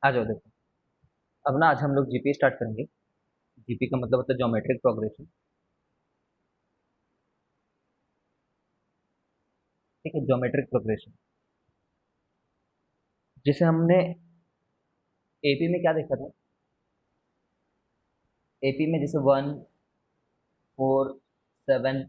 आ जाओ देखो। अब ना आज हम लोग जीपी स्टार्ट करेंगे। जीपी का मतलब होता है ज्योमेट्रिक प्रोग्रेशन। ठीक है, ज्योमेट्रिक प्रोग्रेशन जिसे हमने एपी में क्या देखा था। एपी में जैसे 1 4 7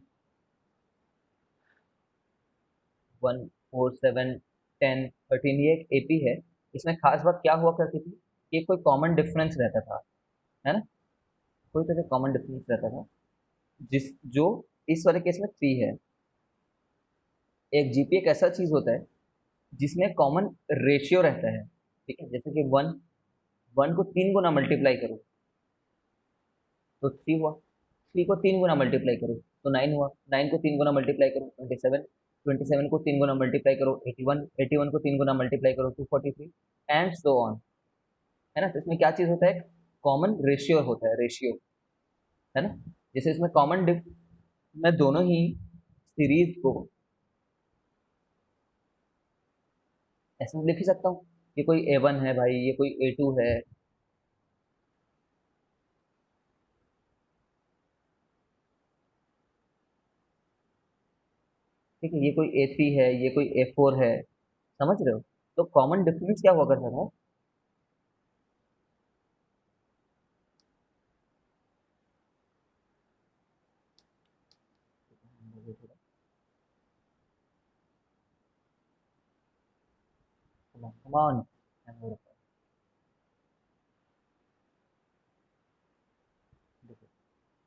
1 4 7 10 13 ये एक एपी है। इसमें खास बात क्या हुआ करती थी कि कोई कॉमन डिफरेंस रहता था, है ना। कोई तरह कॉमन डिफरेंस रहता था जिस जो इस वाले केस में 3 है। एक जीपी एक ऐसा चीज होता है जिसमें कॉमन रेशियो रहता है। ठीक है, जैसे कि वन वन को 3 गुना मल्टीप्लाई करो तो 3 हुआ। 3 को 3 गुना मल्टीप्लाई करो तो 9 हुआ। 9 को 3 गुना मल्टीप्लाई करो 27। 27 को 3 गुना मल्टीप्लाई करो 81। 81 को 3 गुना मल्टीप्लाई करो 243 एंड सो ऑन। है ना, तो इसमें क्या चीज होता है, कॉमन रेशियो होता है, रेशियो, है ना। जैसे इसमें कॉमन डिफ मैं दोनों ही सीरीज को ऐसे में लिख ही सकता हूँ। ये कोई A1 है भाई, ये कोई A2 है। ठीक है, ये कोई A3 है, ये कोई A4 है। समझ रहे हो। तो कॉमन डिफरेंस क्या हुआ करता था। कमान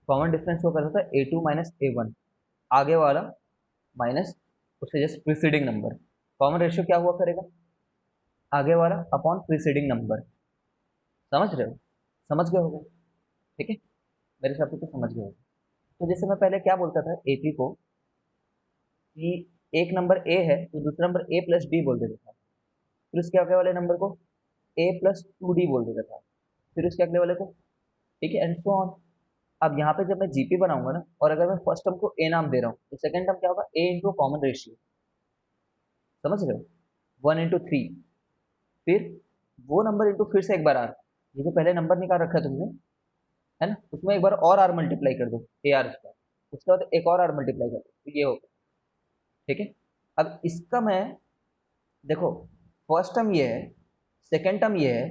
कॉमन डिफरेंस हुआ करता था A2 माइनस A1, आगे वाला माइनस उससे just preceding number. Common ratio क्या हुआ करेगा, आगे वाला अपॉन प्रीसीडिंग नंबर। समझ रहे हो, समझ गए होगे। ठीक है, मेरे हिसाब से तो समझ गए होगे। तो जैसे मैं पहले क्या बोलता था एपी को कि एक नंबर ए है तो दूसरा नंबर ए प्लस डी बोल देता था। फिर उसके आगे वाले नंबर को ए प्लस 2 डी बोल देता था। फिर उसके अगले वाले को, ठीक है, एंड सो ऑन। अब यहाँ पे जब मैं जीपी बनाऊंगा ना, और अगर मैं फर्स्ट टर्म को ए नाम दे रहा हूँ तो सेकंड टर्म क्या होगा, ए इंटू कॉमन रेशियो। समझ रहे हो, 1 इंटू 3। फिर वो नंबर इंटू फिर से एक बार आर, ये जो पहले नंबर निकाल रखा है तुमने, है ना, उसमें एक बार और आर मल्टीप्लाई कर दो, ए आर स्क्वायर। उसके बाद एक और आर मल्टीप्लाई कर दो तो ये होगा। ठीक है, अब इसका मैं देखो, फर्स्ट टर्म ये है, सेकंड टर्म ये है,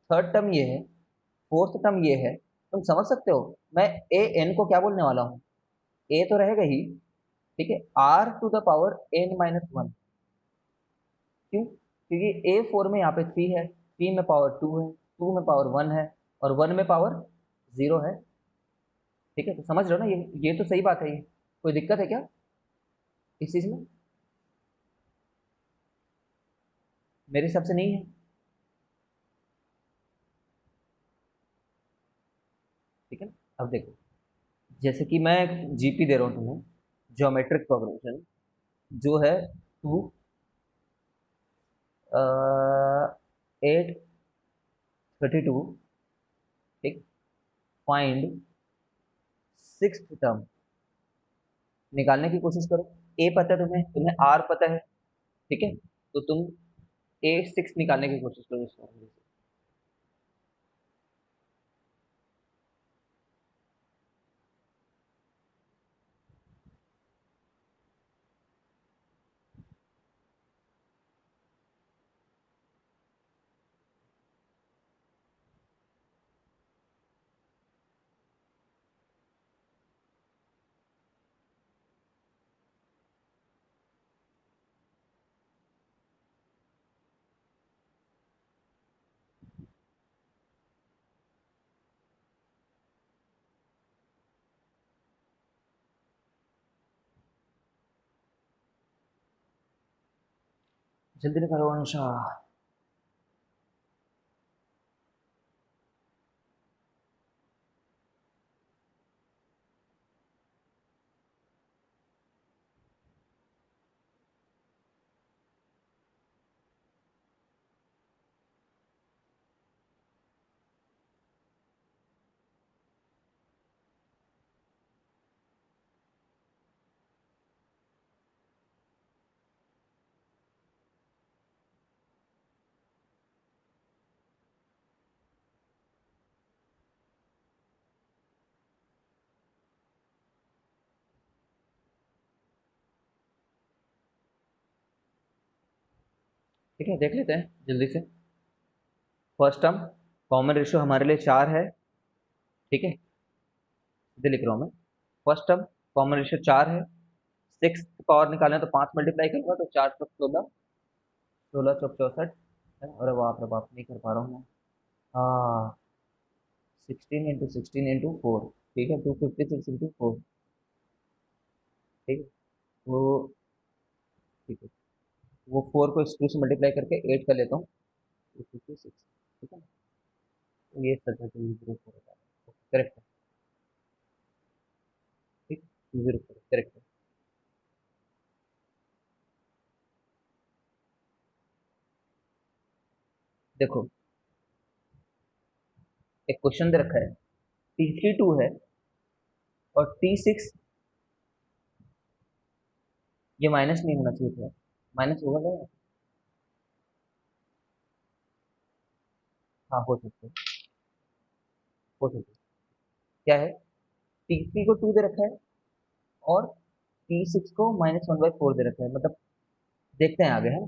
थर्ड टर्म ये है, फोर्थ टर्म ये है। तुम समझ सकते हो मैं ए एन को क्या बोलने वाला हूँ। ए तो रहेगा ही, ठीक है, are to the power n-1। क्यों, क्योंकि A4 में यहाँ पे 3 है, 3 में पावर 2 है, 2 में पावर 1 है, और 1 में पावर 0 है। ठीक है, तो समझ रहे हो ना, ये तो सही बात है। ये कोई दिक्कत है क्या इस चीज में। मेरे हिसाब से नहीं है। ठीक है ना? अब देखो, जैसे कि मैं जीपी दे रहा हूँ तुम्हें, ज्योमेट्रिक प्रोग्रेशन, जो है 2 8 32। ठीक, फाइंड सिक्स टर्म, निकालने की कोशिश करो। ए पता है तुम्हें, तुम्हें आर पता है। ठीक है, तो तुम A6 निकालने की कोशिश करो इस फॉर्मूले से। जल्दी निकालो अनुषा। ठीक है, देख लेते हैं जल्दी से। फर्स्ट टर्म कॉमन रेशियो हमारे लिए 4 है, ठीक है, सीधे लिख रहा हूँ मैं। फर्स्ट टर्म कॉमन रेशियो 4 है, 6 पावर निकालना है तो 5 मल्टीप्लाई करूंगा तो 4 चौक 16, 16 चौक 64 है। अरे बाप रे बाप, नहीं कर पा रहा हूँ मैं। हाँ, 16 × 16 × 4, ठीक है, 256 × 4, ठीक है। वो ठीक है, वो 4 को 2 से मल्टीप्लाई करके 8 कर लेता हूँ, 256, ठीक है। तो ये सच है, 204 होता है, करेक्ट है, ठीक, 204 करेक्ट है। देखो, एक क्वेश्चन दे रखा है, T3 2 है और T6, ये माइनस नहीं होना चाहिए था, माइनस होगा क्या? हाँ, हो सकता है, हो सकता है। क्या है, T3 को 2 दे रखा है और T6 को -1/4 दे रखा है, मतलब देखते हैं आगे, है ना।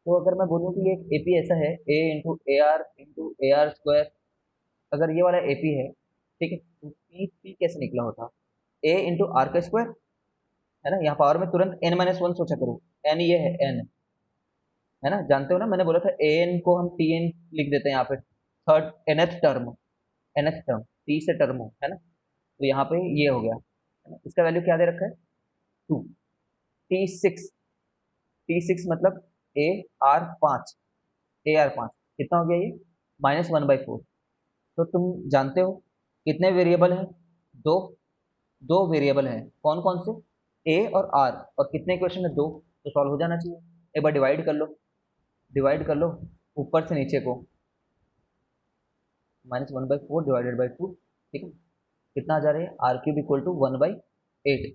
तो अगर मैं बोलूँ कि एक एपी ऐसा है, A × AR × AR², अगर ये वाला एपी है, ठीक है, तो P कैसे निकला होता, A × R² है ना। यहाँ पावर में तुरंत n-1 सोचा करो, n ये है, n है ना, जानते हो ना, मैंने बोला था an को हम tn लिख देते हैं यहाँ पे, third nth term, nth term, t से टर्म हो, है ना। तो यहाँ पे ये हो गया, है ना, इसका वैल्यू क्या दे रखा है, 2। T6, T6 मतलब AR5, AR5 कितना हो गया ये, -1/4। तो तुम जानते हो कितने वेरिएबल हैं, दो, दो वेरिएबल हैं, कौन कौन से, ए और आर, और कितने इक्वेशन है, दो, तो सॉल्व हो जाना चाहिए। एक बार डिवाइड कर लो, डिवाइड कर लो ऊपर से नीचे को, -1/4 डिवाइडेड बाई 2, ठीक है, कितना आ जा रहा है, R³ = 1/8,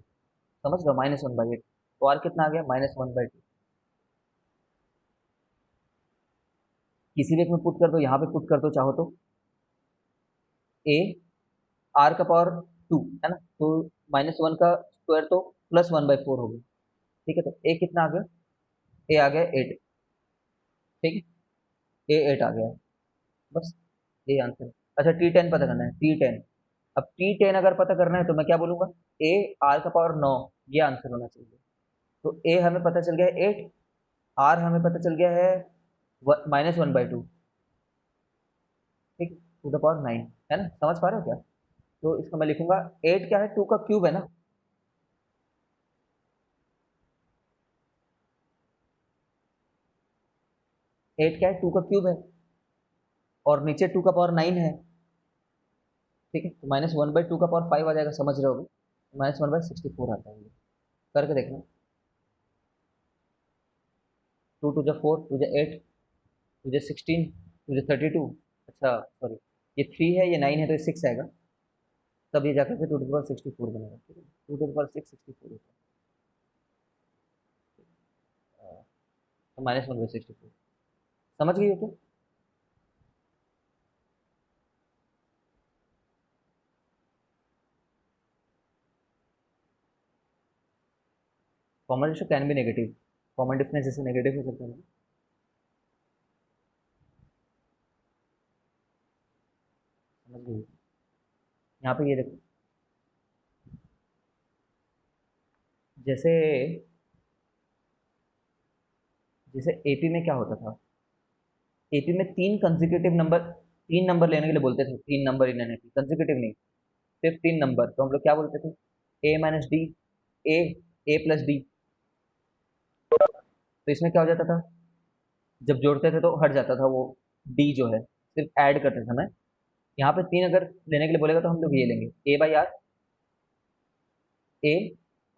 समझ लो, -1/8, तो आर कितना आ गया, -1/2। किसी भी एक में पुट कर दो, यहाँ पे पुट कर दो चाहो तो, ए आर का पावर 2 है ना, तो -1 का स्क्वायर तो +1/4 हो गया, ठीक है, तो ए कितना आ गया, ए आ गया 8, ठीक है, ए 8 आ गया, बस ये आंसर। अच्छा, T10 पता करना है, T10, अब T10 अगर पता करना है तो मैं क्या बोलूंगा, ए R⁴ ये आंसर होना चाहिए। तो ए हमें पता चल गया है 8, आर हमें पता चल गया है -1/2, ठीक, टू द पावर 9, है ना, समझ पा रहे हो क्या। तो इसको मैं लिखूंगा, 8 क्या है, 2 का क्यूब है ना, 8 क्या है, 2 का क्यूब है, और नीचे 2 का पावर 9 है, ठीक है, तो -1/2 का पावर 5 आ जाएगा, समझ रहे होगे, -1/64 आता है ये, करके देखना, 2 × 2 = 4, 2 × 8, 2 × 16, 2 × 32, अच्छा सॉरी, ये 3 है, ये 9 है, तो ये 6 आएगा, तब ये जाकर के 2 × 64 बनेगा, ठीक है, 2 × 6 64 होता है, तो -1/64, समझ गई हो क्या। Common ratio can be negative, common difference जैसे नेगेटिव हो सकता है ना। समझ गई, यहाँ पे ये देखो, जैसे जैसे एपी में क्या होता था, एपी में तीन कंसेक्यूटिव नंबर, तीन नंबर लेने के लिए बोलते थे, तीन नंबर इन एपी, कंसेक्यूटिव नहीं, सिर्फ तीन नंबर, तो हम लोग क्या बोलते थे, A - D, A A + D। तो इसमें क्या हो जाता था, जब जोड़ते थे तो हट जाता था वो डी जो है, सिर्फ ऐड करते थे मैं। यहाँ पे तीन अगर लेने के लिए बोलेगा तो हम लोग ये लेंगे, A/R, ए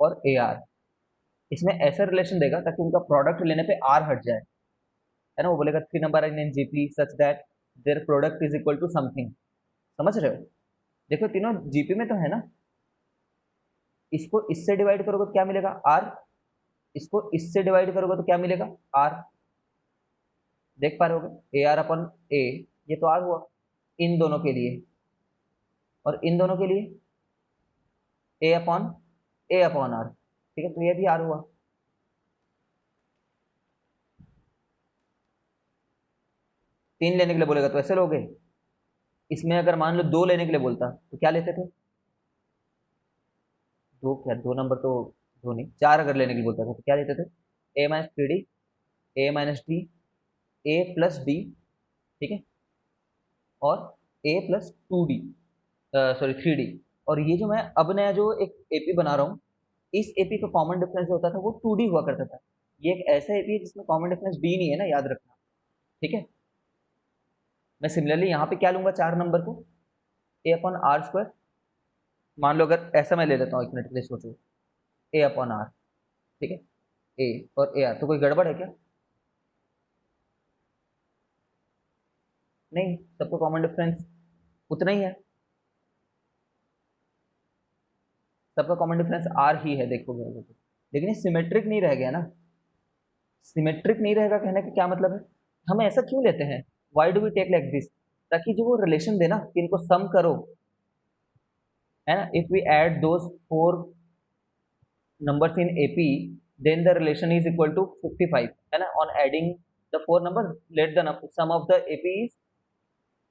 और AR, इसमें ऐसा रिलेशन देगा ताकि उनका प्रोडक्ट लेने पे आर हट जाए, है ना, वो बोलेगा 3 number in GP such that their product is equal to something, समझ रहे हो। देखो तीनों जीपी में तो है ना, इसको इससे डिवाइड करोगे तो क्या मिलेगा, आर, इसको इससे डिवाइड करोगे तो क्या मिलेगा, आर, देख पा रहे होगे, AR/A, ये तो आर हुआ इन दोनों के लिए, और इन दोनों के लिए A/A/R, ठीक है, तो ये भी आर हुआ। 3 लेने के लिए बोलेगा तो ऐसे लोगे। इसमें अगर मान लो 2 लेने के लिए बोलता तो क्या लेते थे? दो क्या, 2 नंबर तो, दो नहीं 4 अगर लेने के लिए बोलता था तो क्या लेते थे? A minus three D, A minus D, A plus D, ठीक है, और A plus two D, sorry 3D। और ये जो मैं अब नया जो एक एपी बना रहा हूँ, इस एपी का कॉमन डिफरेंस जो होता था वो 2D हुआ करता था। ये एक ऐसा एपी है जिसमें कॉमन डिफरेंस डी नहीं है ना, याद रखना, ठीक है। मैं सिमिलरली यहाँ पे क्या लूंगा, 4 नंबर को ए अपॉन आर स्क्वायर। मान लो अगर ऐसा मैं ले लेता हूँ, 1 मिनट के लिए सोचो, ए अपॉन आर, ठीक है, ए और ए आर, तो कोई गड़बड़ है क्या? नहीं, सबका कॉमन डिफरेंस उतना ही है, सबका कॉमन डिफरेंस आर ही है, देखोगे अगर तो। लेकिन ये सिमेट्रिक नहीं रह गया ना। सिमेट्रिक नहीं रहेगा कहने का क्या मतलब है, हम ऐसा क्यों लेते हैं, why do we take like this, ताकि जो वो रिलेशन देना कि इनको सम करो, है ना, if we add those 4 numbers in AP, then the relation is equal to 55, है ना। On adding the 4 numbers, let the sum of the AP is,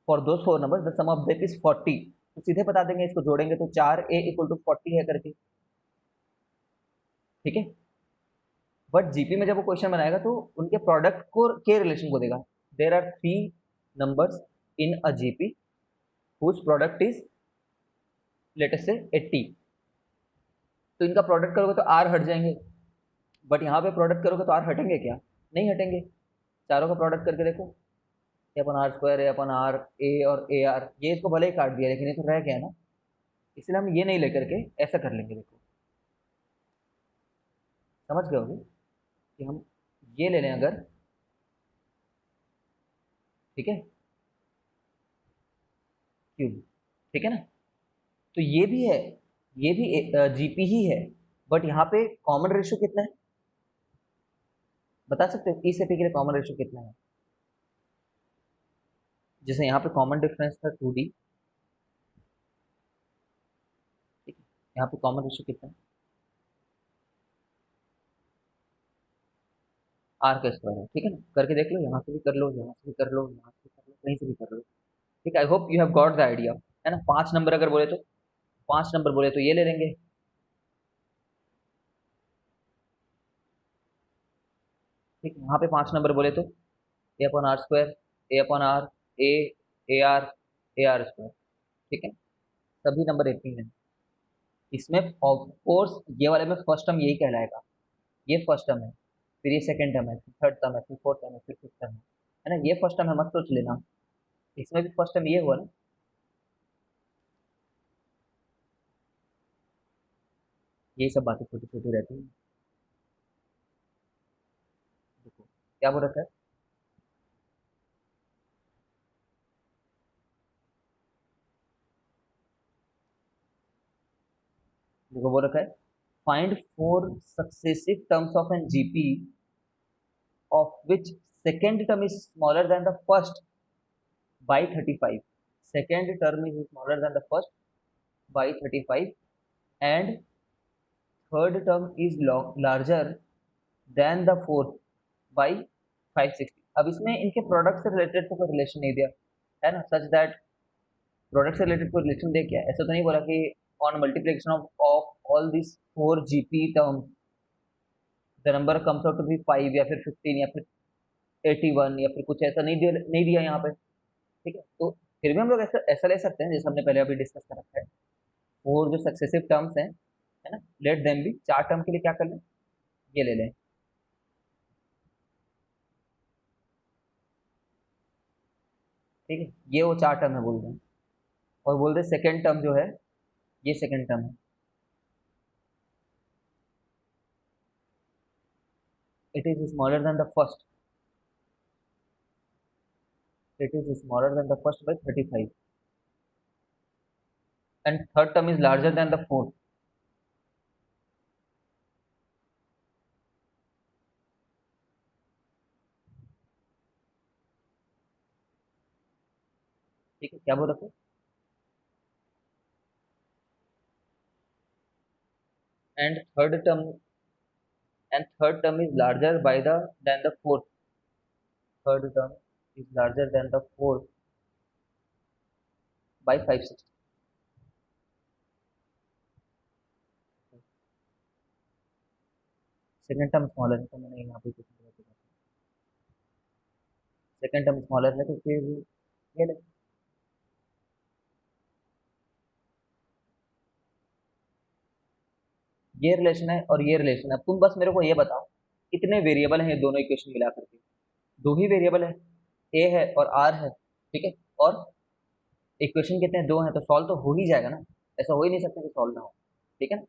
for those 4 numbers the sum of the AP is 40। तो सीधे बता देंगे, इसको जोड़ेंगे तो 4A equal to 40 है करके, ठीक है। बट जीपी में जब वो क्वेश्चन बनाएगा तो उनके प्रोडक्ट को के रिलेशन को देगा। There are 3 numbers in a GP whose product is let us say 80, तो इनका प्रोडक्ट करोगे तो आर हट जाएंगे, बट यहाँ पे प्रोडक्ट करोगे तो आर हटेंगे क्या? नहीं हटेंगे। चारों का प्रोडक्ट करके देखो, A upon R square, A upon R, A और ए आर, ये इसको भले ही काट दिया लेकिन ये तो रह गया ना, इसलिए हम ये नहीं लेकर के ऐसा कर लेंगे, देखो समझ गए होगे कि हम ये ले लें अगर, ठीक है, क्यूब, ठीक है ना। तो ये भी है, ये भी जीपी ही है, बट यहाँ पे कॉमन रेशियो कितना है बता सकते हो, इस एपी के लिए कॉमन रेशियो कितना है? जैसे यहाँ पे कॉमन डिफरेंस था 2D, ठीक है, यहाँ पे कॉमन रेशियो कितना है? आर का स्क्वायर है, ठीक है ना, करके देख लो, यहाँ से भी कर लो, यहाँ से भी कर लो, यहाँ से भी कर लो, कहीं से भी कर लो, ठीक है। I hope you have got the idea, है ना। 5 नंबर अगर बोले तो, 5 नंबर बोले तो ये ले लेंगे, ठीक है। यहाँ पे 5 नंबर बोले तो A upon R square, A upon R, A, A R, A are square, ठीक है। सभी नंबर एक ही हैं इसमें, ऑफ कोर्स ये वाले में फर्स्ट टर्म यही कहलाएगा, ये फर्स्ट टर्म है, फिर ये सेकंड टर्म है, फिर थर्ड टर्म है, फिर फोर्थ टर्म है, फिर फिफ्थ टर्म है ना। ये फर्स्ट टर्म है, मत सोच लेना, इसमें भी फर्स्ट टर्म ये हुआ ना। यही सब बातें छोटी छोटी रहती हैं। देखो क्या बोल रखा है, देखो बोल रखा है, find 4 successive terms of an GP of which second term is smaller than the first by 35। second term is smaller than the first by 35 and third term is larger than the fourth by 560। अब इसमें इनके product से related तो कोई relation नहीं दिया है ना, सच दैट प्रोडक्ट से रिलेटेड कोई रिलेशन दे क्या, ऐसा तो नहीं बोला कि on multiplication of all this 4 GP term the number comes out to be 5 या फिर 15 या फिर 81 या फिर कुछ ऐसा नहीं दिया यहाँ पे, ठीक है। तो फिर भी हम लोग ऐसा ऐसा ले सकते हैं जैसे हमने पहले अभी डिस्कस कर रखा है, फोर जो सक्सेसिव टर्म्स हैं, है ना, लेट देम भी, 4 टर्म के लिए क्या कर लें, ये ले लें, ठीक है। ये वो 4 टर्म है बोल दें, और बोल दे सेकेंड टर्म जो है, ये सेकेंड टर्म है, it is smaller than the first, it is smaller than the first by 35 and third term is larger than the fourth, ठीक है। क्या बोल रखे, and third term, and third term is larger by the than the fourth, third term is larger than the 4 by 560। Second term smaller है तो मैंने यहाँ पे कुछ नहीं किया। सेकेंड टर्म स्मॉलर है तो फिर ये ले। ये रिलेशन है और ये रिलेशन है। अब तुम बस मेरे को ये बताओ कितने वेरिएबल हैं ये दोनों इक्वेशन मिला करके। दो ही वेरिएबल है, ए है और आर है, ठीक है। और इक्वेशन कितने हैं, दो हैं, तो सॉल्व तो हो ही जाएगा ना। ऐसा हो ही नहीं सकता कि सॉल्व ना हो, ठीक है ना।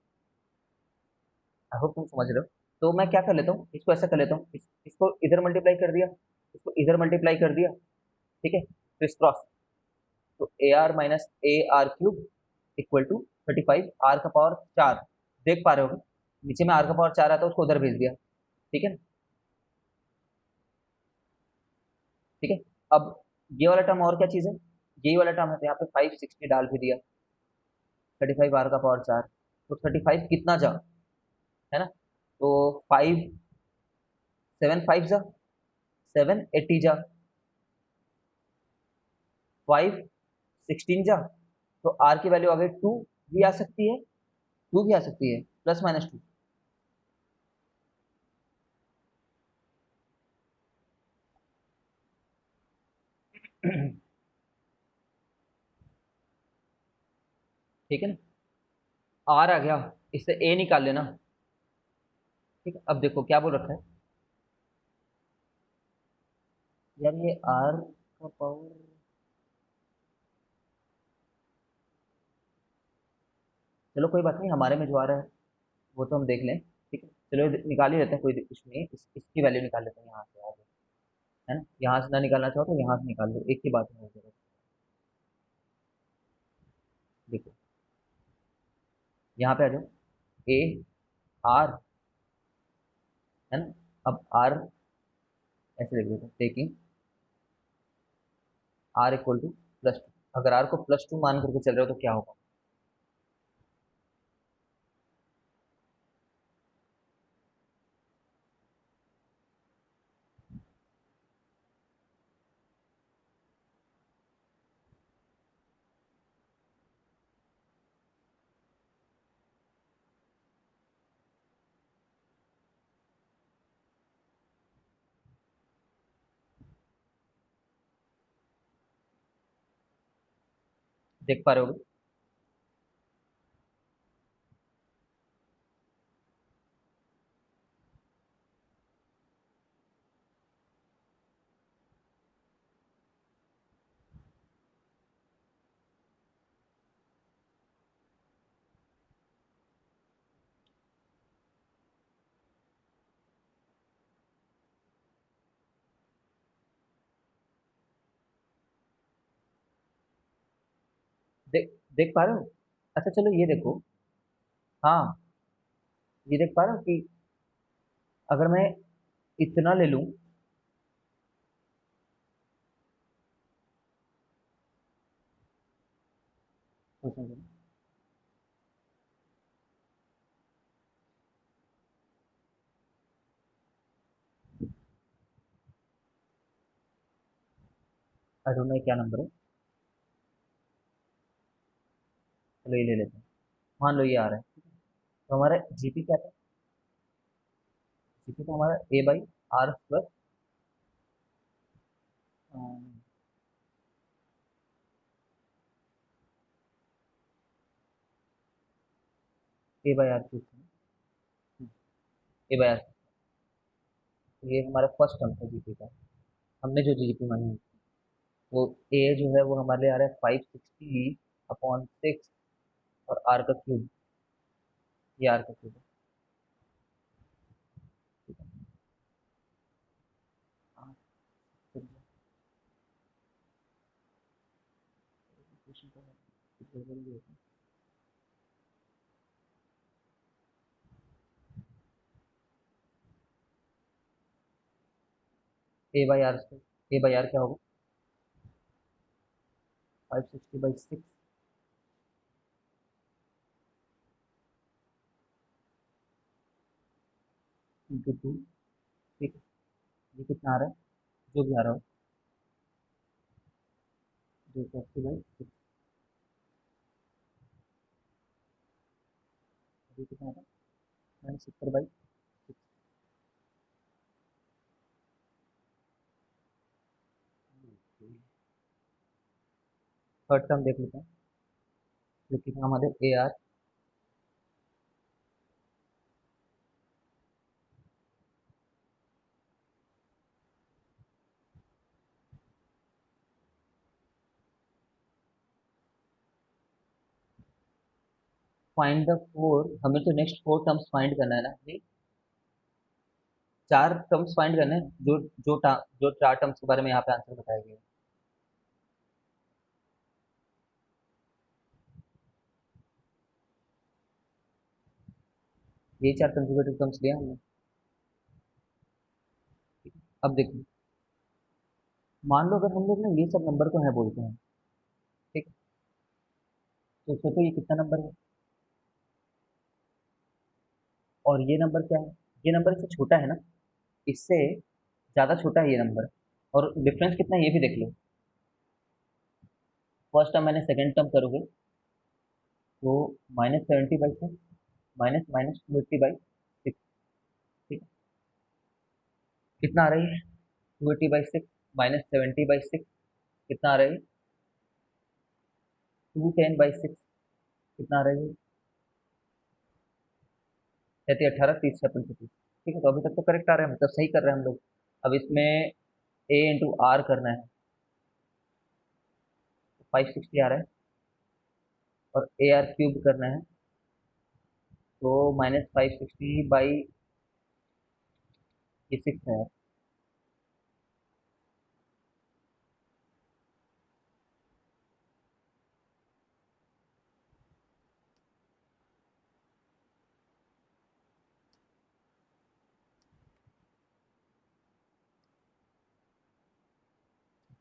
आई होप तुम समझ रहे हो। तो मैं क्या कर लेता हूँ, इसको ऐसा कर लेता हूँ, इसको इधर मल्टीप्लाई कर दिया, इसको इधर मल्टीप्लाई कर दिया, ठीक है, क्रिस क्रॉस। तो a r minus a r cube equal to 35 r का पावर 4। देख पा रहे हो नीचे में आर का पावर 4 आता है, उसको उधर भेज दिया, ठीक है ना। ठीक है। अब ये वाला टर्म और क्या चीज़ है, यही वाला टर्म है, तो यहाँ पे 560 डाल भी दिया, 35 आर का पावर 4। तो 35 कितना जा, है ना। तो 5 7 5 जा 7 80 जा 5 16 जा। तो आर की वैल्यू आ गई 2 भी आ सकती है, 2 भी आ सकती है, +-2। ठीक है ना। आर आ गया, इससे ए निकाल लेना। ठीक है, अब देखो क्या बोल रखा है यार, ये आर का पावर, चलो कोई बात नहीं, हमारे में जो आ रहा है वो तो हम देख लें, ठीक है। चलो ये निकाल ही लेते हैं, कोई कुछ नहीं है, इसकी वैल्यू निकाल लेते हैं यहाँ से आगे, है ना। यहाँ से ना निकालना चाहो तो यहाँ से निकाल लो, एक ही बात है, देखो यहाँ पे आ जाओ, ए आर, है ना। अब आर ऐसे लिख देते हैं, टेकिंग आर इक्वल टू +2। अगर आर को +2 मान करके चल रहे हो तो क्या होगा, देख पा रहे हो। देख देख पा रहे हो। अच्छा चलो ये देखो, हाँ, ये देख पा रहे हो कि अगर मैं इतना ले लूं, तो समझो, आई डोंट नो क्या नंबर है, चलो ये ले लेते हैं। मान लो ये आ रहा है, तो हमारा जीपी क्या था, जीपी तो हमारा A by R plus A by R cube, A by R. ये हमारा फर्स्ट टर्म था जीपी का, हमने जो जीपी मानी, वो ए जो है वो हमारे लिए आ रहा है 560/6, और आर का क्यूब, ये आर का क्यूब है, ठीक है। हाँ, तो क्वेश्चन का कुछ गड़बड़ी भी होती है। ए बाई आर क्या होगा, 560/6 इंटू 2, ठीक है। ये कितना आ रहा है, जो भी आ रहा हो, 280/6 अभी कितना आता है, 70/6। थर्ड टर्म देख लेते हैं, जो कि हमारे AR। फाइंड द फोर, हमें तो नेक्स्ट 4 टर्म्स फाइंड करना है ना नहीं, 4 टर्म्स फाइंड करने हैं, जो 4 टर्म्स के बारे में यहाँ पे आंसर बताया गया है। ये 4 कंसेक्यूटिव टर्म्स लिया हमने। अब देखो, मान लो अगर हम लोग ना ये सब नंबर को है बोलते हैं, ठीक है, तो सोचो ये कितना नंबर है, और ये नंबर क्या है, ये नंबर इससे छोटा है ना, इससे ज़्यादा छोटा है ये नंबर, और डिफरेंस कितना है ये भी देख लो। फर्स्ट टर्म मैंने सेकंड टर्म करोगे तो -70/6 माइनस माइनस 280/6, ठीक है, कितना आ रही है, 280/6 -70/6 कितना आ रही है, 210/6 कितना आ रही है, 18, 30, 56, ठीक है। तो अभी तक तो करेक्ट आ रहा है, मतलब सही कर रहे हैं हम लोग। अब इसमें A × R करना है, 560 आ रहा है, और AR³ करना है, तो -560/6 है।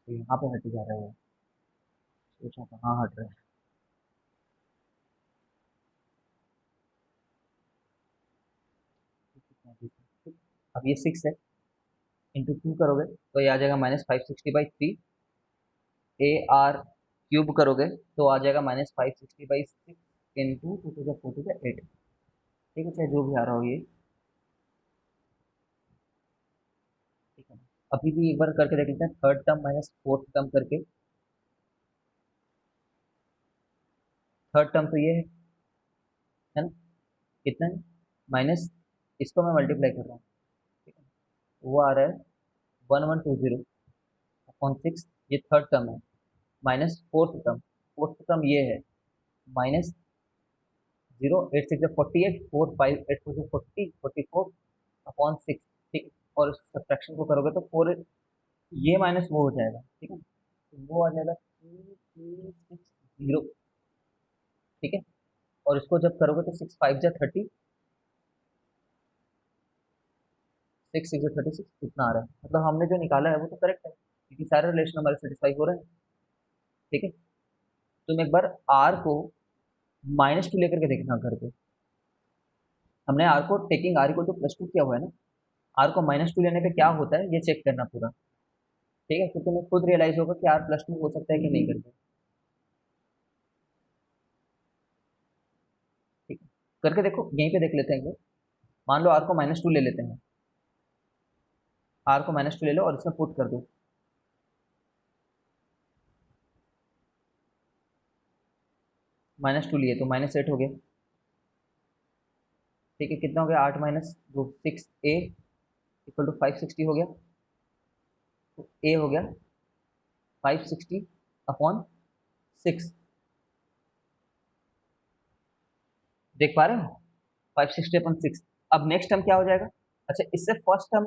तो यहाँ पे हट जा रहा है, सोचा कहाँ हट रहा है। अब ये 6 है, इंटू 2 करोगे तो ये आ जाएगा -560/3। AR³ करोगे तो आ जाएगा -560/6 into 2 to the 4 to the 8, ठीक है, चाहे जो भी आ रहा हो ये, ठीक है। अभी भी एक बार करके देख लेते हैं, third term minus fourth term करके। थर्ड टर्म तो ये है ना, कितना है, माइनस, इसको मैं मल्टीप्लाई कर रहा हूँ, ठीक है, वो आ रहा है 1120/6, ये थर्ड टर्म है, माइनस फोर्थ टर्म ये है -0, 8 6 48, 4 5 8 4 40 44/6, ठीक है। और सब्ट्रैक्शन को करोगे तो 4, ये माइनस वो हो जाएगा, ठीक है, तो वो आ जाएगा 2360, ठीक है। और इसको जब करोगे तो 6 5 जा 30, 6 6 जा 36 इतना आ रहा है, मतलब हमने जो निकाला है वो तो करेक्ट है, क्योंकि सारे रिलेशन हमारे सेटिस्फाई हो रहे हैं, ठीक है। तुम एक बार आर को -2 लेकर के देखना घर पे, हमने आर को टेकिंग R = +2 किया हुआ है ना, आर को -2 लेने पे क्या होता है ये चेक करना पूरा, ठीक है, तो तुम्हें खुद रियलाइज होगा कि R +2 हो सकता है कि नहीं करके, ठीक है। करके देखो, यहीं पे देख लेते हैं एक बार। मान लो आर को -2 ले लेते हैं, आर को -2 ले लो और इसमें पुट कर दो, -2 लिए तो -8 हो गया, ठीक है, कितना हो गया, 8 माइनस 2 6A = 560 हो गया, तो ए हो गया 560/6, देख पा रहे हो, 560/6। अब नेक्स्ट टर्म क्या हो जाएगा, अच्छा इससे फर्स्ट टर्म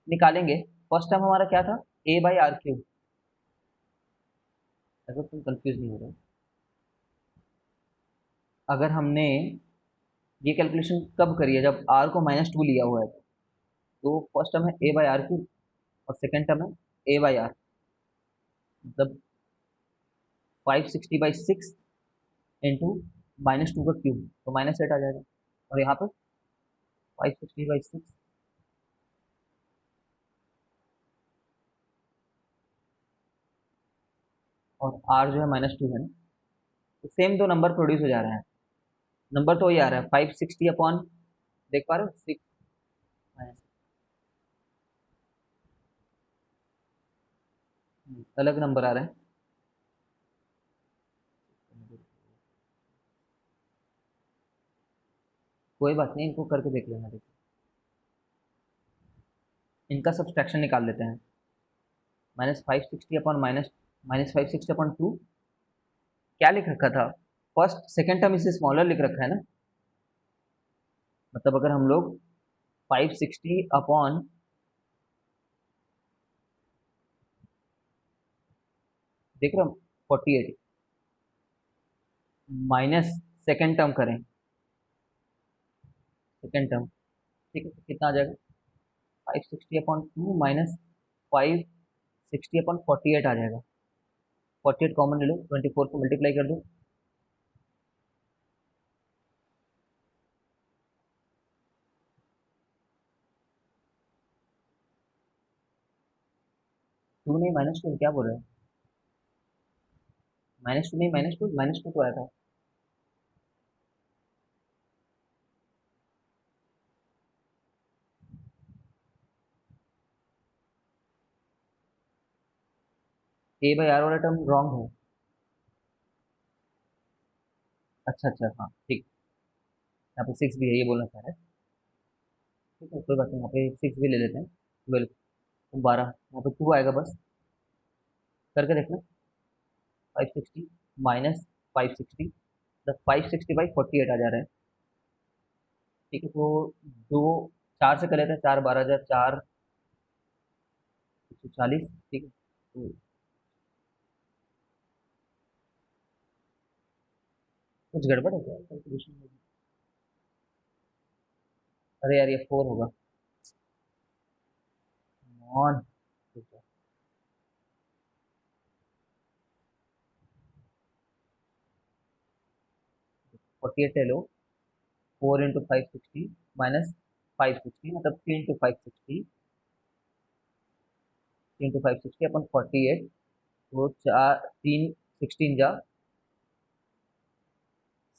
निकालेंगे, फर्स्ट टर्म हमारा क्या था, A/R³, अगर तुम कंफ्यूज नहीं हो रहे, अगर हमने ये कैलकुलेशन कब करी है, जब आर को -2 लिया हुआ है, तो फर्स्ट टर्म है A/R³ और सेकेंड टर्म है A/R, मतलब 560/6 इंटू -2 का क्यूब, तो -8 आ जाएगा, और यहाँ पर 560/6, और आर जो है -2 है ना, तो सेम दो नंबर प्रोड्यूस हो जा रहे हैं। नंबर तो वही आ रहा है 560 अपॉन, देख पा रहे हो 6 अलग नंबर आ रहे हैं। कोई बात नहीं, इनको करके देख लेना। देखो इनका सब्सट्रैक्शन निकाल लेते हैं। -560 अपॉन -560 अपॉन 2 क्या लिख रखा था, फर्स्ट सेकेंड टर्म इससे स्मॉलर लिख रखा है ना, मतलब अगर हम लोग 560 अपॉन देख रहे हो 48 माइनस सेकेंड टर्म करें, सेकेंड टर्म ठीक है, तो कितना आ जाएगा 560 अपॉन 2 -560 अपॉन 48 आ जाएगा। 48 कॉमन ले लो, 24 को मल्टीप्लाई कर दो, टू नहीं -2 क्या बोल रहे हो, -2 नहीं -2 तो आया था। ए बाई आर वाला टर्म रॉन्ग है। अच्छा अच्छा हाँ ठीक, यहाँ पे 6 भी है, ये बोलना चाह रहे हैं। ठीक है कोई बात नहीं, यहाँ पे 6 भी ले लेते हैं। 12 तो 12, यहाँ पे 2 आएगा बस, करके देखना। 560 -560, मतलब 560/48 आ जा रहा है। ठीक है तो दो, 4 से कर लेते हैं, 4 12 4 140। ठीक है तो कुछ गड़बड़ है क्या कैलकुलेशन में? अरे यार ये 4 होगा। ऑन 48 ले लो, 4 × 560 -560, मतलब 3 × 560, 3 × 560 अपॉन 48, तो 3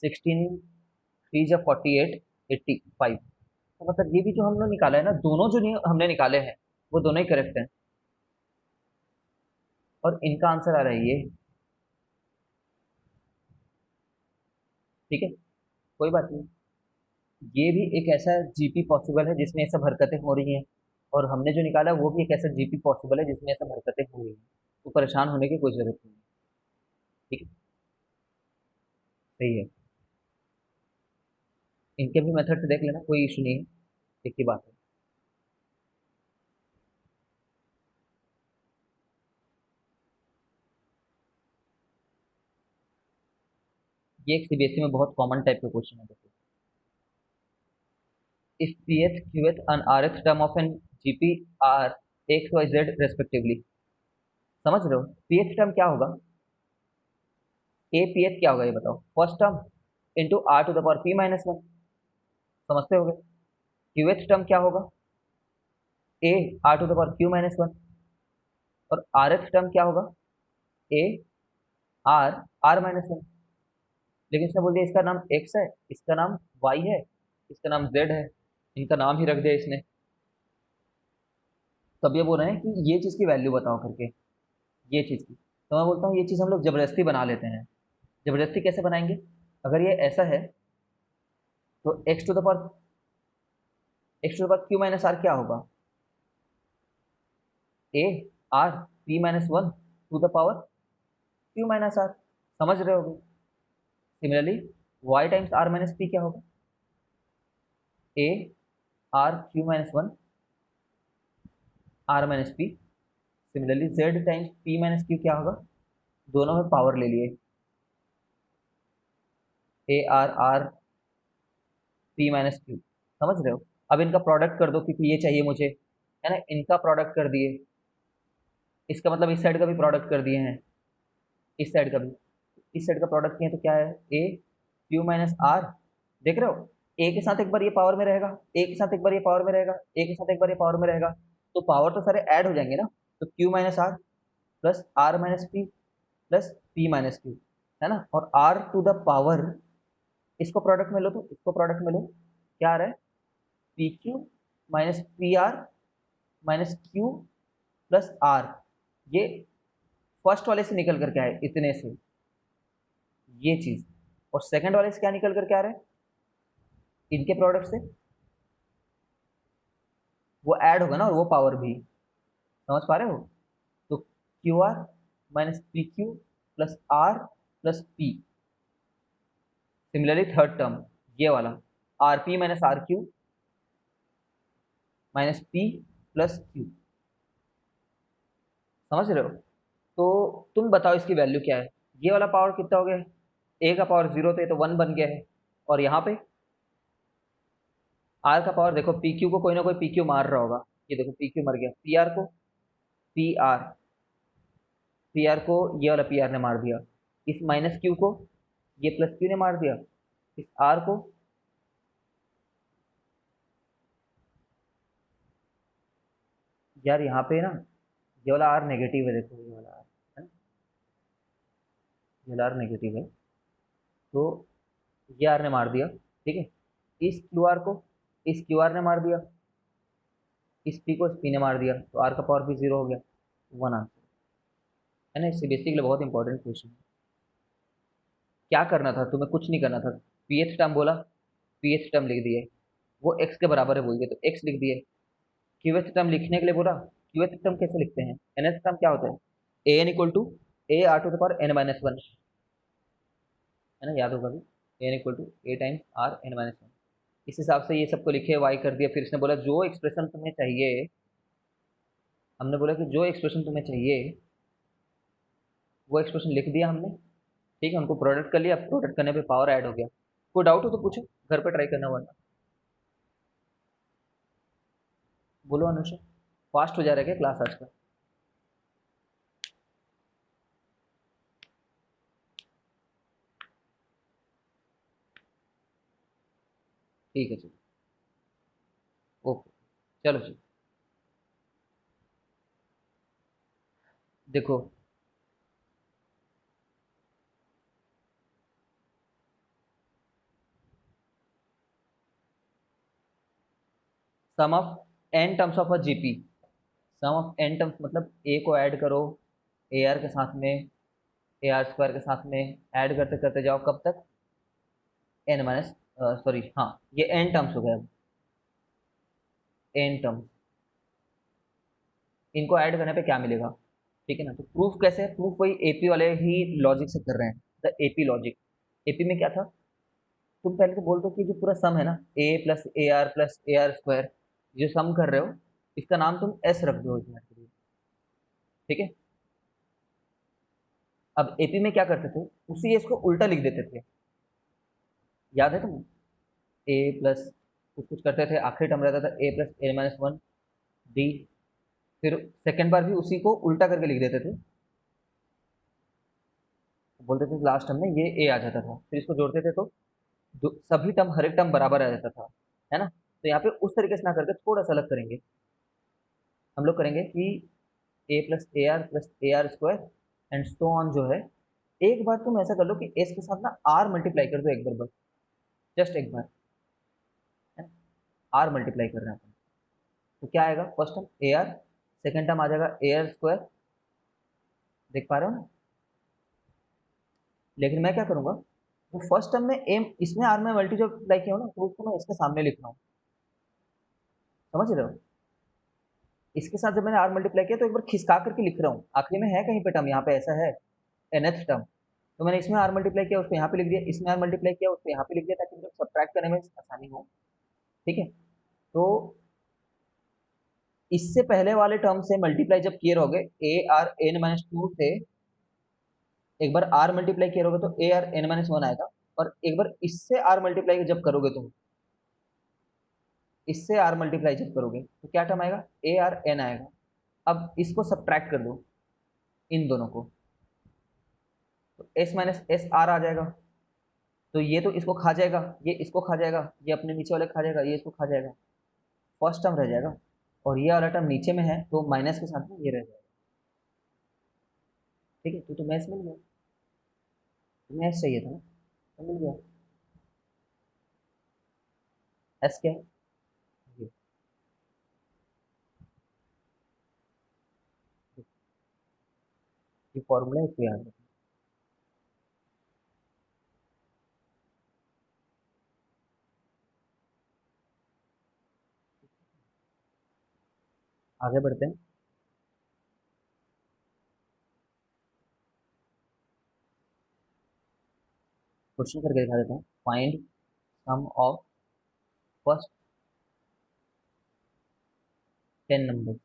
16 45, तो मतलब ये भी जो हमने निकाला है ना, दोनों जो हमने निकाले हैं वो दोनों ही करेक्ट हैं, और इनका आंसर आ रहा है ये। ठीक है कोई बात नहीं, ये भी एक ऐसा जीपी पॉसिबल है जिसमें ये सब हरकतें हो रही हैं, और हमने जो निकाला वो भी एक ऐसा जीपी पॉसिबल है जिसमें ये सब हरकतें हो रही हैं, तो परेशान होने की कोई जरूरत नहीं है। ठीक है सही है, इनके भी मेथड से देख लेना, कोई इशू नहीं है, एक ही बात है। ये एक सीबीएसई में बहुत कॉमन टाइप का क्वेश्चन है। देखो, if pth qth and rth term of an gp are x y z respectively, समझ रहे हो pth टर्म क्या होगा, ए pth क्या होगा ये बताओ, first term into r to the power p-1, समझते होगे। qth टर्म क्या होगा, a are to the power q-1, और rth टर्म क्या होगा, ए आर r-1। लेकिन इसने बोल दिया इसका नाम x है, इसका नाम y है, इसका नाम z है, इनका नाम ही रख दिया इसने। तब ये बोल रहे हैं कि ये चीज़ की वैल्यू बताओ करके, ये चीज़ की, तो मैं बोलता हूँ ये चीज़ हम लोग जबरदस्ती बना लेते हैं। जबरदस्ती कैसे बनाएंगे, अगर ये ऐसा है तो x to the power q-r क्या होगा, a r p-1 to the power q-r, समझ रहे होगे। सिमिलरली y टाइम्स r-p क्या होगा, a are q-1 r-p। Similarly z times p-q क्या होगा, दोनों में पावर ले लिए, ए आर आर p-q, समझ रहे हो। अब इनका प्रोडक्ट कर दो क्योंकि ये चाहिए मुझे, है ना, इनका प्रोडक्ट कर दिए, इसका मतलब इस साइड का भी प्रोडक्ट कर दिए हैं, इस साइड का भी, इस साइड का प्रोडक्ट किया तो क्या है, ए q-r, देख रहे हो, ए के साथ एक बार ये पावर में रहेगा, ए के साथ एक बार ये पावर में रहेगा, ए के साथ एक बार ये पावर में रहेगा, तो पावर तो सारे ऐड हो जाएंगे ना, तो q-r plus r-p, plus P minus Q, है ना। और आर टू द पावर, इसको प्रोडक्ट में लो तो इसको प्रोडक्ट में लो, क्या आ रहा है, p q minus p r minus q plus r. ये फर्स्ट वाले से निकल करके आए इतने से, ये चीज। और सेकंड वाले से क्या निकल करके आ रहा है, इनके प्रोडक्ट से वो ऐड होगा ना, और वो पावर भी, समझ पा रहे हो। तो q r minus p q plus r plus p. Similarly third term ये वाला, r p minus r q minus p plus q, समझ रहे हो। तो तुम बताओ इसकी वैल्यू क्या है। ये वाला पावर कितना हो गया, ए का पावर 0 तो ये तो 1 बन गया है। और यहाँ पे आर का पावर देखो, पी क्यू को कोई ना कोई पी क्यू मार रहा होगा, ये देखो पी क्यू मर गया, पी आर को पी आर, पी आर को ये वाला पी आर ने मार दिया, इस माइनस क्यू को ये प्लस क्यू ने मार दिया, इस आर को यार यहाँ पे ना, ये वाला आर नेगेटिव है, देखो ये वाला आर है ना, ये वाला आर नेगेटिव है, तो ये आर ने मार दिया, ठीक है। इस क्यू आर को इस क्यू आर ने मार दिया, इस पी को इस पी ने मार दिया, तो आर का पावर भी 0 हो गया, 1 आंसर, है ना। इससे बेसिकली बहुत इंपॉर्टेंट क्वेश्चन। क्या करना था तुम्हें, कुछ नहीं करना था, पीएच टर्म बोला, पीएच टर्म लिख दिए, वो एक्स के बराबर है बोल दिए तो एक्स लिख दिए। क्यूएच टर्म लिखने के लिए बोला, क्यूएच टर्म कैसे लिखते हैं, एनएच टर्म क्या होता है, A N equal to A are to the power N minus one, है ना, याद होगा भी, A N equal to A times R N minus one. इस हिसाब से ये सबको लिखे, वाई कर दिया, फिर इसने बोला जो एक्सप्रेशन तुम्हें चाहिए, हमने बोला कि जो एक्सप्रेशन तुम्हें चाहिए वो एक्सप्रेशन लिख दिया हमने, ठीक है। उनको प्रोडक्ट कर लिया, प्रोडक्ट करने पे पावर ऐड हो गया। कोई डाउट हो तो पूछो, घर पे ट्राई करना, वरना बोलो अनुषा। फास्ट हो जा रहा है क्या क्लास आज का। ठीक है चलो, ओके, चलो जी। देखो, some of n terms of a GP, some of n terms मतलब ए को ऐड करो ए आर के साथ में, ए आर स्क्वायर के साथ में, ऐड करते करते जाओ कब तक, एन माइनस, सॉरी हाँ, ये एन टर्म्स हो गए, अब एन टर्म्स, इनको ऐड करने पे क्या मिलेगा, ठीक है ना। तो प्रूफ कैसे है, प्रूफ वही एपी वाले ही लॉजिक से कर रहे हैं, द एपी लॉजिक। एपी में क्या था, तुम पहले तो बोल दो कि जो पूरा सम है ना, प्लस ए आर स्क्वायर, जो सम कर रहे हो, इसका नाम तुम एस रख दो इसमें के लिए, ठीक है। अब एपी में क्या करते थे, उसी एस को उल्टा लिख देते थे, याद है तुम्हें, ए प्लस कुछ कुछ करते थे, आखिरी टर्म रहता था ए प्लस ए माइनस वन डी, फिर सेकेंड बार भी उसी को उल्टा करके लिख देते थे, बोलते थे लास्ट टर्म में ये ए आ जाता था, फिर इसको जोड़ते थे तो सभी टर्म, हर एक टर्म बराबर आ जाता था, है ना। तो यहाँ पे उस तरीके से ना करके थोड़ा सा अलग करेंगे, हम लोग करेंगे कि a plus a are square and so on जो है, एक बार तुम ऐसा कर लो कि एस के साथ ना आर मल्टीप्लाई कर दो एक बार बस, जस्ट एक बार, है ना, आर मल्टीप्लाई कर रहे हैं अपन, तो क्या आएगा, first term a r, second term आ जाएगा ए आर स्क्वायर, देख पा रहे हो ना। लेकिन मैं क्या करूंगा, वो फर्स्ट टर्म में एम इसमें आर में मल्टीप्लाई किया हो ना, तो उसको मैं इसके सामने लिख रहा हूँ, समझ रहे हो। इसके साथ जब मैंने आर मल्टीप्लाई किया तो एक बार खिसका करके लिख रहा हूँ, आखिरी में है कहीं पे टर्म, यहाँ पे ऐसा है nth टर्म, तो मैंने इसमें आर मल्टीप्लाई किया उसको यहाँ पे लिख दिया, इसमें आर मल्टीप्लाई किया उसको यहाँ पे लिख दिया, ताकि मुझे सब्ट्रैक्ट करने में आसानी हो, ठीक है। तो इससे पहले वाले टर्म से मल्टीप्लाई जब किए रहोगे a r N minus two से, एक बार आर मल्टीप्लाई किए रहोगे तो a r N minus one आएगा, और एक बार इससे आर मल्टीप्लाई जब करोगे तुम, इससे आर मल्टीप्लाई जब करोगे तो क्या टर्म आएगा, ए आर एन आएगा। अब इसको सब्ट्रैक्ट कर दो, इन दोनों को, तो एस माइनस एस आर आ जाएगा, तो ये तो इसको खा जाएगा, ये इसको खा जाएगा, ये अपने नीचे वाले खा जाएगा, ये इसको खा जाएगा, फर्स्ट टर्म रह जाएगा, और ये वाला टर्म नीचे में है तो माइनस के साथ में ये रह जाएगा, ठीक है, तो मैथ्स मिल गया, मैथ्स चाहिए था ना, तो मिल गया। एस क्या है? ये ये फॉर्मूला है, इसको याद रखना। आगे बढ़ते हैं। क्वेश्चन करके दिखा देता हूँ। Find sum of first 10 number.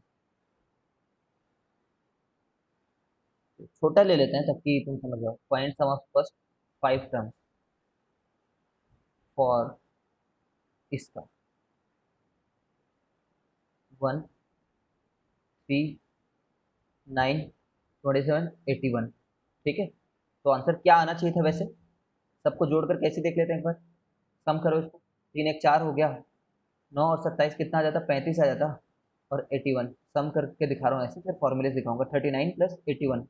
छोटा ले लेते हैं ताकि तुम समझ जाओ। Find sum of first 5 terms for इसका 1, 3, 9, 27, 81। ठीक है, तो आंसर क्या आना चाहिए था वैसे? सबको जोड़कर कैसे देख लेते हैं एक बार। सम करो इसको। 3 1 4 हो गया। 9 और 27 कितना आ जाता? 35 आ जाता। और 81 सम करके दिखा रहा हूँ ऐसे, फिर फॉर्मूले से दिखाऊंगा। 39 + 81,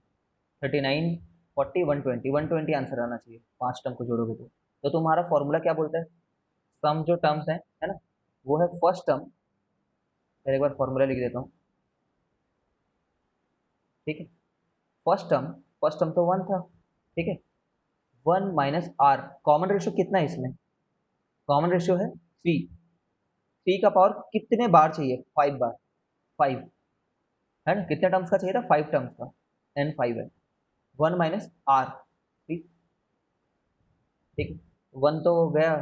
39, 40, 120, 120 आंसर आना चाहिए 5 टर्म को जोड़ोगे तो तुम्हारा फॉर्मूला क्या बोलता है? सम जो टर्म्स है ना, वो है फर्स्ट टर्म। फिर एक बार फॉर्मूला लिख देता हूँ। ठीक है, फर्स्ट टर्म तो 1 था। ठीक है, 1 - r। कॉमन रेशियो कितना है इसमें? कॉमन रेशियो है 3। 3 का पावर कितने बार चाहिए? 5 बार। 5 है ना, कितने टर्म्स का चाहिए था? 5 टर्म्स का। एन 5 है। 1 - r। ठीक। ठीक है, 1 तो हो गया।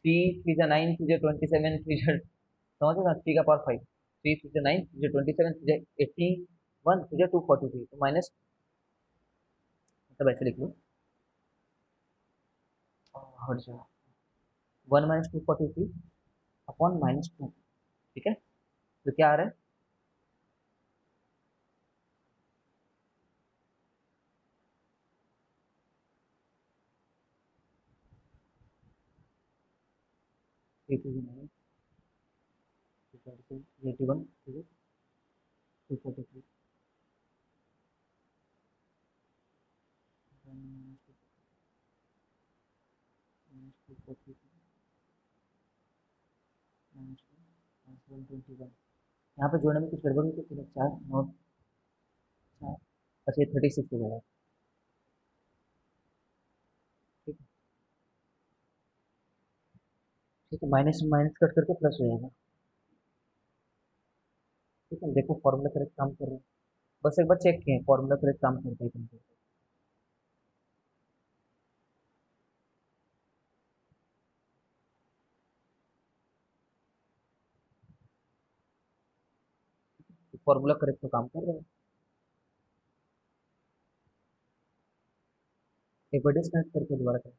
3 3 9, 3 27, 3 समझ ना, 3 का पावर 5। 3 3 9, 3 27, 3 81, 243, तो माइनस, मतलब ऐसे लिख लो। हट जाओ। 1 - 243 अपॉन -2। ठीक है, तो क्या आ रहा है? 3 3 9, 243, 81, 243, -121। यहाँ पे जोड़ने में कुछ गड़बड़ हुई तो 4 9 4। अच्छा, ये 36 हो जाएगा। ठीक है। ठीक है, माइनस माइनस कट करके प्लस हो जाएगा। ठीक है, देखो फॉर्मूला करेक्ट काम कर रहा है। बस एक बार चेक किए फॉर्मूला करेक्ट काम करता है कि नहीं करता है। फॉर्मूला करेक्ट तो काम कर रहा है। एक बार डिस्कनेक्ट करके दोबारा करें।